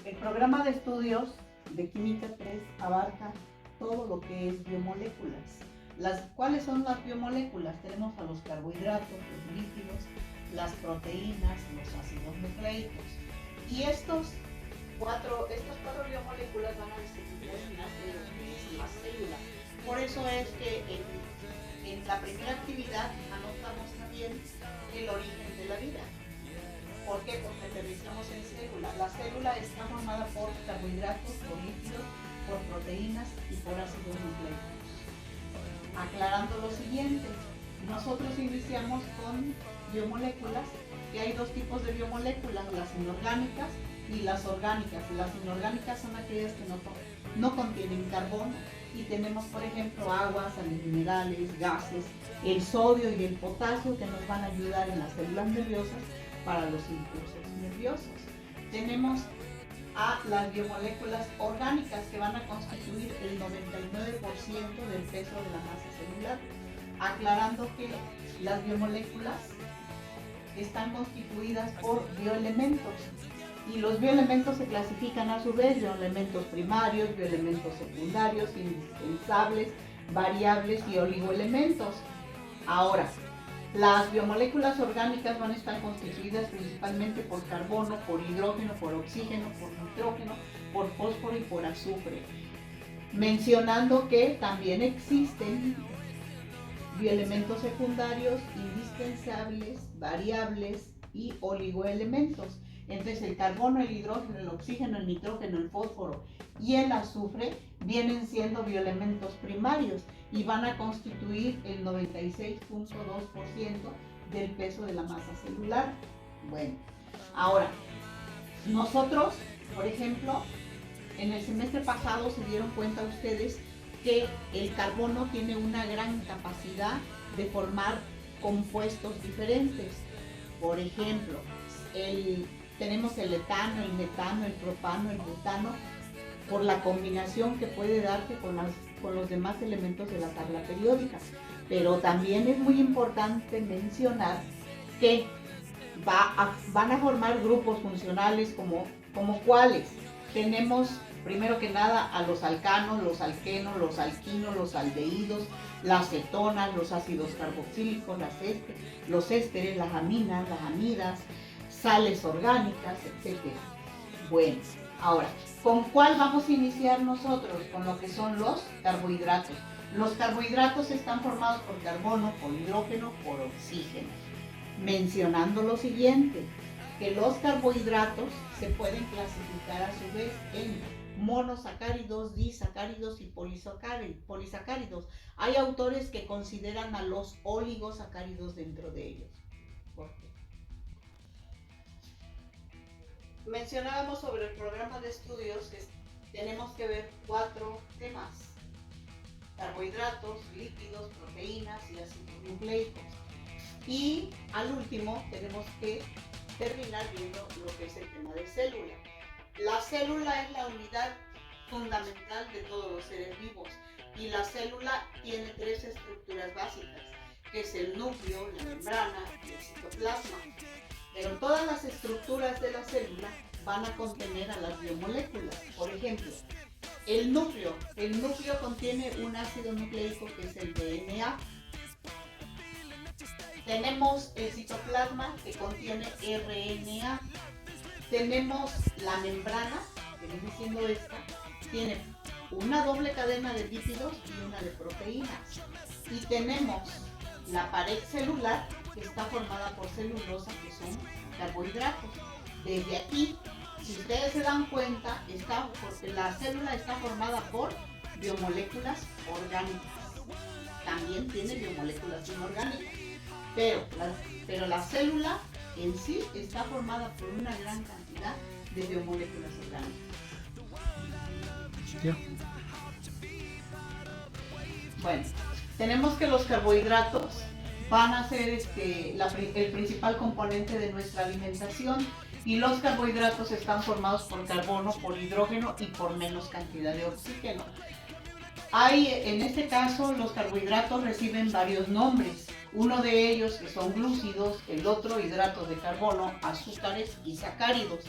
El programa de estudios de Química 3 abarca todo lo que es biomoléculas. ¿Cuáles son las biomoléculas? Tenemos a los carbohidratos, los lípidos, las proteínas, los ácidos nucleicos. Y estas cuatro biomoléculas van a desempeñar lo que es la célula. Por eso es que en la primera actividad anotamos también el origen de la vida. ¿Por qué? Porque aterrizamos en célula. La célula está formada por carbohidratos, por lípidos, por proteínas y por ácidos nucleicos. Aclarando lo siguiente, nosotros iniciamos con biomoléculas, que hay dos tipos de biomoléculas, las inorgánicas y las orgánicas. Las inorgánicas son aquellas que no contienen carbono. Y tenemos, por ejemplo, agua, sales minerales, gases, el sodio y el potasio que nos van a ayudar en las células nerviosas para los impulsos nerviosos. Tenemos a las biomoléculas orgánicas que van a constituir el 99% del peso de la masa celular, aclarando que las biomoléculas están constituidas por bioelementos y los bioelementos se clasifican a su vez: bioelementos primarios, bioelementos secundarios, indispensables, variables y oligoelementos. Ahora, las biomoléculas orgánicas van a estar constituidas principalmente por carbono, por hidrógeno, por oxígeno, por nitrógeno, por fósforo y por azufre. Mencionando que también existen bioelementos secundarios, indispensables, variables y oligoelementos. Entonces el carbono, el hidrógeno, el oxígeno, el nitrógeno, el fósforo y el azufre vienen siendo bioelementos primarios y van a constituir el 96.2% del peso de la masa celular. Bueno, ahora, nosotros, por ejemplo, en el semestre pasado se dieron cuenta ustedes que el carbono tiene una gran capacidad de formar compuestos diferentes. Por ejemplo, tenemos el etano, el metano, el propano, el butano, por la combinación que puede darse con los demás elementos de la tabla periódica. Pero también es muy importante mencionar que van a formar grupos funcionales como cuáles. Tenemos primero que nada a los alcanos, los alquenos, los alquinos, los aldehídos, las cetonas, los ácidos carboxílicos, los ésteres, las aminas, las amidas, sales orgánicas, etc. Bueno, ahora, ¿con cuál vamos a iniciar nosotros? Con lo que son los carbohidratos. Los carbohidratos están formados por carbono, por hidrógeno, por oxígeno. Mencionando lo siguiente, que los carbohidratos se pueden clasificar a su vez en monosacáridos, disacáridos y polisacáridos. Hay autores que consideran a los oligosacáridos dentro de ellos. ¿Por qué? Mencionábamos sobre el programa de estudios que tenemos que ver 4 temas: carbohidratos, lípidos, proteínas y ácidos nucleicos. Y al último tenemos que terminar viendo lo que es el tema de célula. La célula es la unidad fundamental de todos los seres vivos y la célula tiene 3 estructuras básicas, que es el núcleo, la membrana y el citoplasma. Pero todas las estructuras de la célula van a contener a las biomoléculas. Por ejemplo, el núcleo contiene un ácido nucleico que es el DNA. Tenemos el citoplasma que contiene RNA. Tenemos la membrana, que viene siendo esta, tiene una doble cadena de lípidos y una de proteínas. Y tenemos la pared celular, que está formada por celulosa, que son carbohidratos. Desde aquí, si ustedes se dan cuenta, porque la célula está formada por biomoléculas orgánicas. También tiene biomoléculas inorgánicas. Pero la célula en sí está formada por una gran cantidad de biomoléculas orgánicas. Ya. Bueno, tenemos que los carbohidratos van a ser el principal componente de nuestra alimentación, y los carbohidratos están formados por carbono, por hidrógeno y por menos cantidad de oxígeno. En este caso, los carbohidratos reciben varios nombres. Uno de ellos que son glúcidos, el otro hidratos de carbono, azúcares y sacáridos.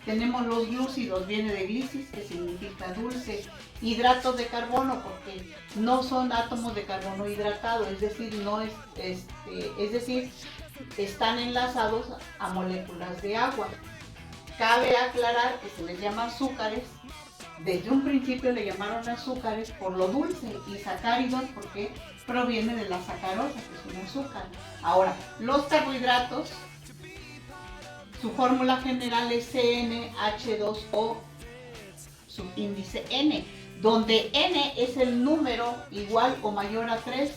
Tenemos los glúcidos, viene de glicis, que significa dulce. Hidratos de carbono, porque no son átomos de carbono hidratado, es decir, es decir, están enlazados a moléculas de agua. Cabe aclarar que se les llama azúcares. Desde un principio le llamaron azúcares por lo dulce, y sacáridos porque proviene de la sacarosa, que es un azúcar. Ahora, los carbohidratos, su fórmula general es CnH2O subíndice N, donde N es el número igual o mayor a 3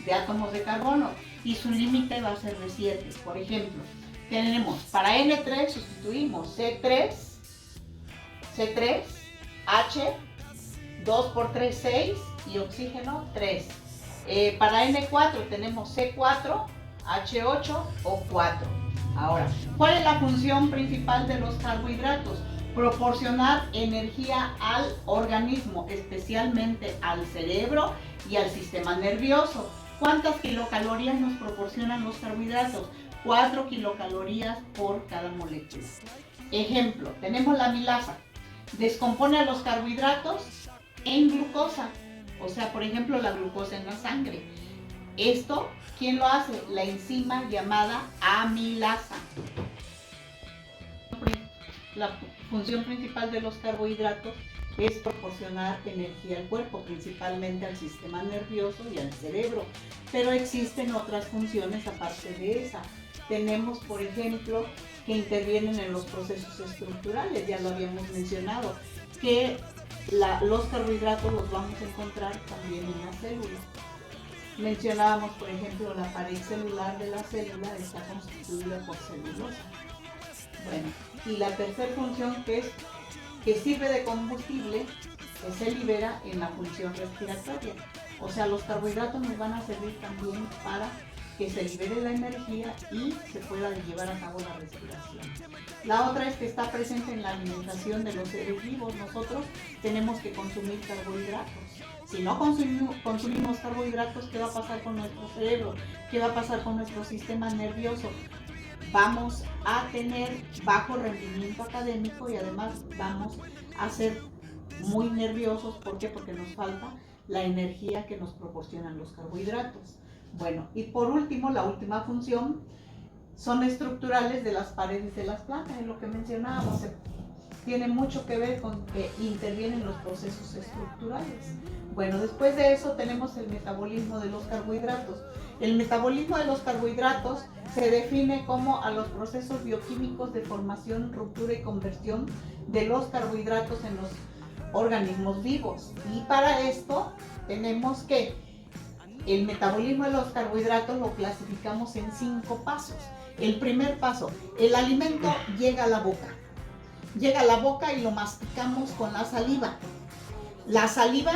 de átomos de carbono y su límite va a ser de 7. Por ejemplo, tenemos para N3 sustituimos C3, H, 2 por 3, 6 y oxígeno 3. Para N4 tenemos C4, H8 o 4. Ahora, ¿cuál es la función principal de los carbohidratos? Proporcionar energía al organismo, especialmente al cerebro y al sistema nervioso. ¿Cuántas kilocalorías nos proporcionan los carbohidratos? 4 kilocalorías por cada molécula. Ejemplo, tenemos la amilasa. Descompone a los carbohidratos en glucosa, o sea, por ejemplo, la glucosa en la sangre. Esto, ¿quién lo hace? La enzima llamada amilasa. La función principal de los carbohidratos es proporcionar energía al cuerpo, principalmente al sistema nervioso y al cerebro, pero existen otras funciones aparte de esa. Tenemos, por ejemplo, que intervienen en los procesos estructurales, ya lo habíamos mencionado, que los carbohidratos los vamos a encontrar también en la célula. Mencionábamos, por ejemplo, la pared celular de la célula está constituida por celulosa. Bueno, y la tercera función, que sirve de combustible, que se libera en la función respiratoria. O sea, los carbohidratos nos van a servir también para que se libere la energía y se pueda llevar a cabo la respiración. La otra es que está presente en la alimentación de los seres vivos. Nosotros tenemos que consumir carbohidratos. Si no consumimos carbohidratos, ¿qué va a pasar con nuestro cerebro? ¿Qué va a pasar con nuestro sistema nervioso? Vamos a tener bajo rendimiento académico y además vamos a ser muy nerviosos. ¿Por qué? Porque nos falta la energía que nos proporcionan los carbohidratos. Bueno, y por último, la última función son estructurales de las paredes de las plantas, es lo que mencionábamos. Tiene mucho que ver con que intervienen los procesos estructurales. Bueno, después de eso tenemos el metabolismo de los carbohidratos. El metabolismo de los carbohidratos se define como a los procesos bioquímicos de formación, ruptura y conversión de los carbohidratos en los organismos vivos. Y para esto tenemos que el metabolismo de los carbohidratos lo clasificamos en 5 pasos. El primer paso, el alimento llega a la boca. Llega a la boca y lo masticamos con la saliva. La saliva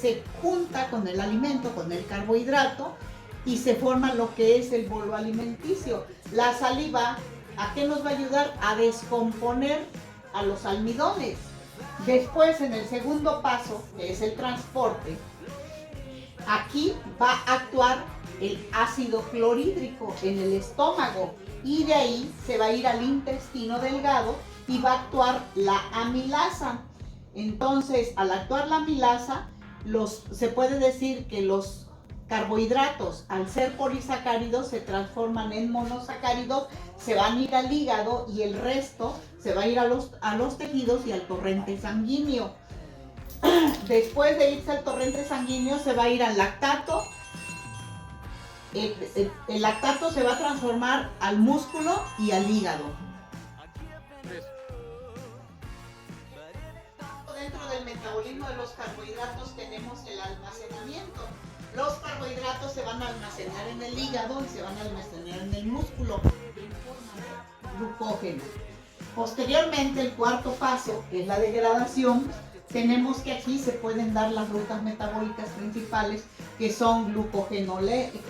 se junta con el alimento, con el carbohidrato, y se forma lo que es el bolo alimenticio. La saliva, ¿a qué nos va a ayudar? A descomponer a los almidones. Después, en el segundo paso, que es el transporte, aquí va a actuar el ácido clorhídrico en el estómago y de ahí se va a ir al intestino delgado y va a actuar la amilasa. Entonces, al actuar la amilasa, se puede decir que los carbohidratos, al ser polisacáridos, se transforman en monosacáridos, se van a ir al hígado y el resto se va a ir a los tejidos y al torrente sanguíneo. Después de irse al torrente sanguíneo se va a ir al lactato. El lactato se va a transformar al músculo y al hígado. Dentro del metabolismo de los carbohidratos tenemos el almacenamiento. Los carbohidratos se van a almacenar en el hígado y se van a almacenar en el músculo en forma de glucógeno. Posteriormente, el cuarto paso, que es la degradación, tenemos que aquí se pueden dar las rutas metabólicas principales, que son glucogenolesis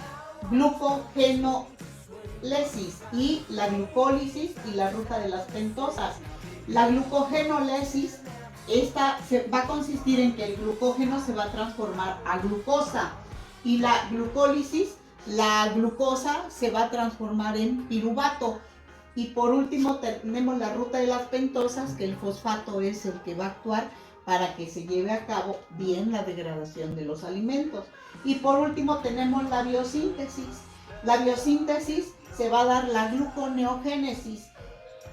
y la glucólisis y la ruta de las pentosas. La glucogenolesis, esta va a consistir en que el glucógeno se va a transformar a glucosa, y la glucólisis, la glucosa se va a transformar en piruvato. Y por último tenemos la ruta de las pentosas, que el fosfato es el que va a actuar para que se lleve a cabo bien la degradación de los alimentos. Y por último tenemos la biosíntesis. La biosíntesis se va a dar la gluconeogénesis,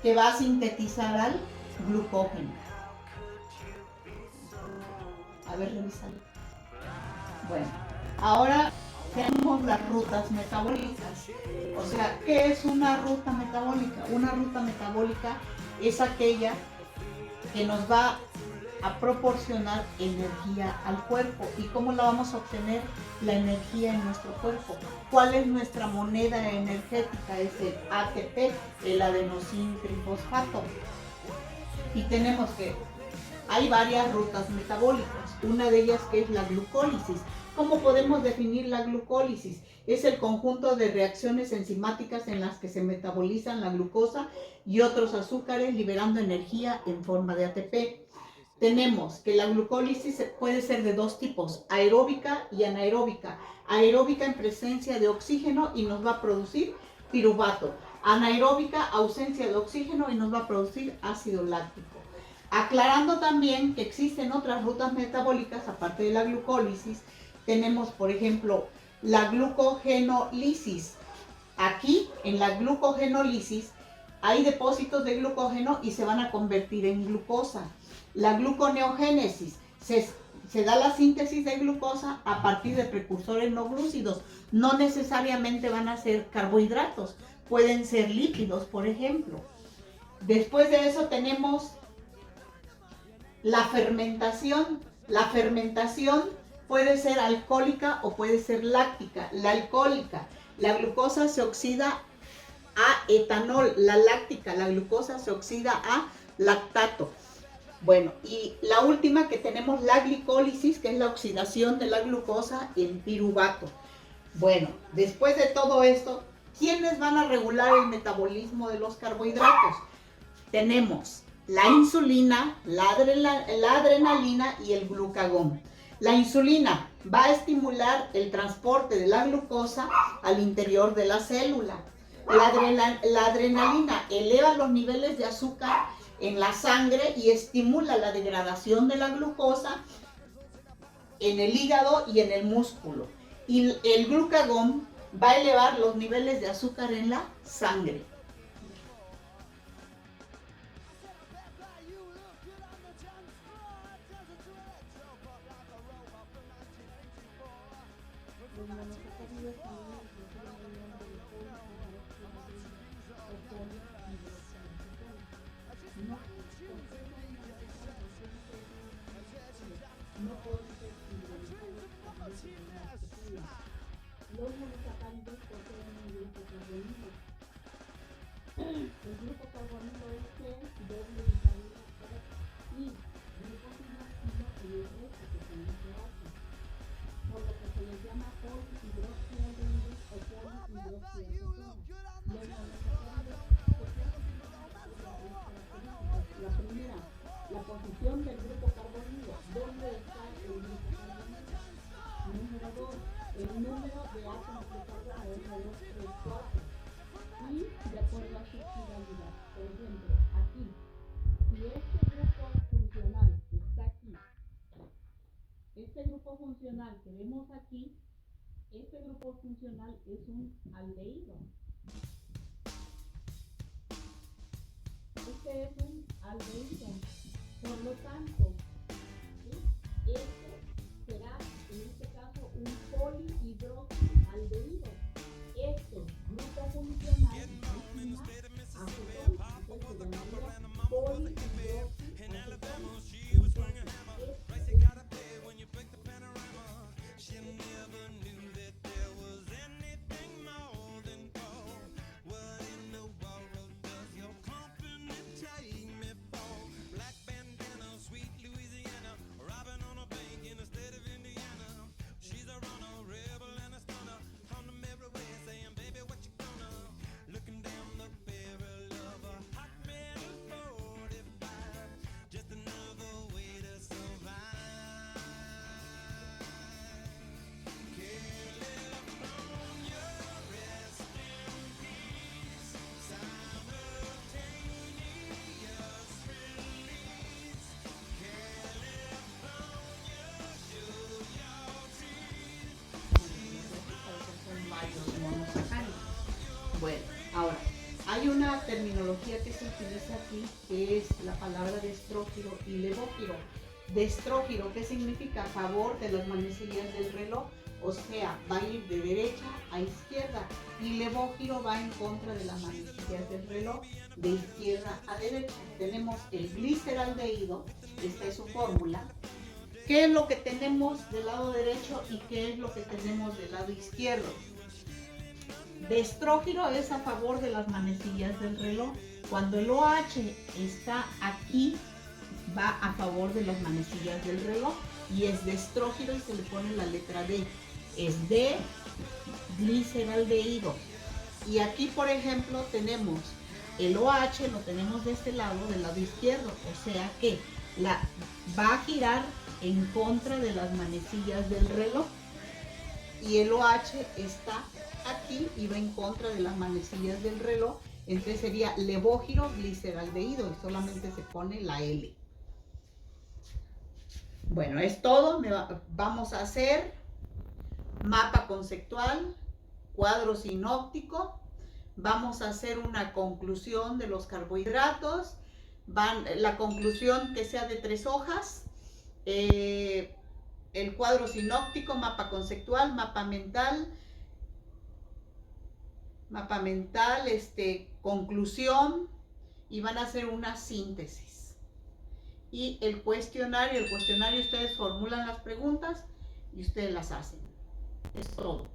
que va a sintetizar al glucógeno. A ver, revísalo. Bueno, ahora tenemos las rutas metabólicas. O sea, ¿qué es una ruta metabólica? Una ruta metabólica es aquella que nos va a proporcionar energía al cuerpo. ¿Y cómo la vamos a obtener? La energía en nuestro cuerpo. ¿Cuál es nuestra moneda energética? Es el ATP, el adenosín trifosfato. Y tenemos que hay varias rutas metabólicas. Una de ellas que es la glucólisis. ¿Cómo podemos definir la glucólisis? Es el conjunto de reacciones enzimáticas en las que se metabolizan la glucosa y otros azúcares, liberando energía en forma de ATP. Tenemos que la glucólisis puede ser de dos tipos, aeróbica y anaeróbica. Aeróbica en presencia de oxígeno y nos va a producir piruvato. Anaeróbica, ausencia de oxígeno y nos va a producir ácido láctico. Aclarando también que existen otras rutas metabólicas aparte de la glucólisis. Tenemos, por ejemplo, la glucogenólisis. Aquí, en la glucogenólisis, hay depósitos de glucógeno y se van a convertir en glucosa. La gluconeogénesis, se da la síntesis de glucosa a partir de precursores no glúcidos. No necesariamente van a ser carbohidratos, pueden ser lípidos, por ejemplo. Después de eso tenemos la fermentación. La fermentación puede ser alcohólica o puede ser láctica. La alcohólica, la glucosa se oxida a etanol. La láctica, la glucosa se oxida a lactato. Bueno, y la última que tenemos, la glicólisis, que es la oxidación de la glucosa en piruvato. Bueno, después de todo esto, ¿quiénes van a regular el metabolismo de los carbohidratos? Tenemos la insulina, la adrenalina y el glucagón. La insulina va a estimular el transporte de la glucosa al interior de la célula. La adrenalina eleva los niveles de azúcar en la sangre y estimula la degradación de la glucosa en el hígado y en el músculo. Y el glucagón va a elevar los niveles de azúcar en la sangre. Los monosacáridos poseen un grupo carbonilo. El grupo carbonilo es G, doble vitamina E y glucosilacilo y otros que son ácidos, por lo que se les llama polihidroxialdehidos o polihidroxialcetonas. Los monosacáridos poseen características. La primera, la posición del grupo carbonilo. ¿Dónde está el grupo carbonilo? Número 2, el número de átomos de carbono, 1, 2, 3, 4. Y de acuerdo a su pluralidad. Por ejemplo, aquí, si este grupo funcional está aquí, este grupo funcional que vemos aquí, este grupo funcional es un aldehído. Este es un aldehído. Por lo tanto, ¿sí? Este será, en este caso, un polihidroxialdehído. Este grupo funcional es una acetona, entonces se llamaría polihidroxiacetona. Sweetly se utiliza aquí, que es la palabra destrógiro y levógiro. Destrógiro, ¿qué significa? A favor de las manecillas del reloj, o sea, va a ir de derecha a izquierda, y levógiro va en contra de las manecillas del reloj, de izquierda a derecha. Tenemos el gliceraldehído, esta es su fórmula. ¿Qué es lo que tenemos del lado derecho y qué es lo que tenemos del lado izquierdo? Destrógiro es a favor de las manecillas del reloj. Cuando el OH está aquí, va a favor de las manecillas del reloj y es destrógiro y se le pone la letra D. Es de gliceraldehído. Y aquí, por ejemplo, tenemos el OH, lo tenemos de este lado, del lado izquierdo, o sea que va a girar en contra de las manecillas del reloj y el OH está aquí y va en contra de las manecillas del reloj, entonces sería levógiro gliceraldehído y solamente se pone la L. Bueno, es todo. Vamos a hacer mapa conceptual, cuadro sinóptico, vamos a hacer una conclusión de los carbohidratos, la conclusión que sea de 3 hojas, el cuadro sinóptico, mapa conceptual, mapa mental, conclusión, y van a hacer una síntesis. Y el cuestionario ustedes formulan las preguntas y ustedes las hacen. Es todo.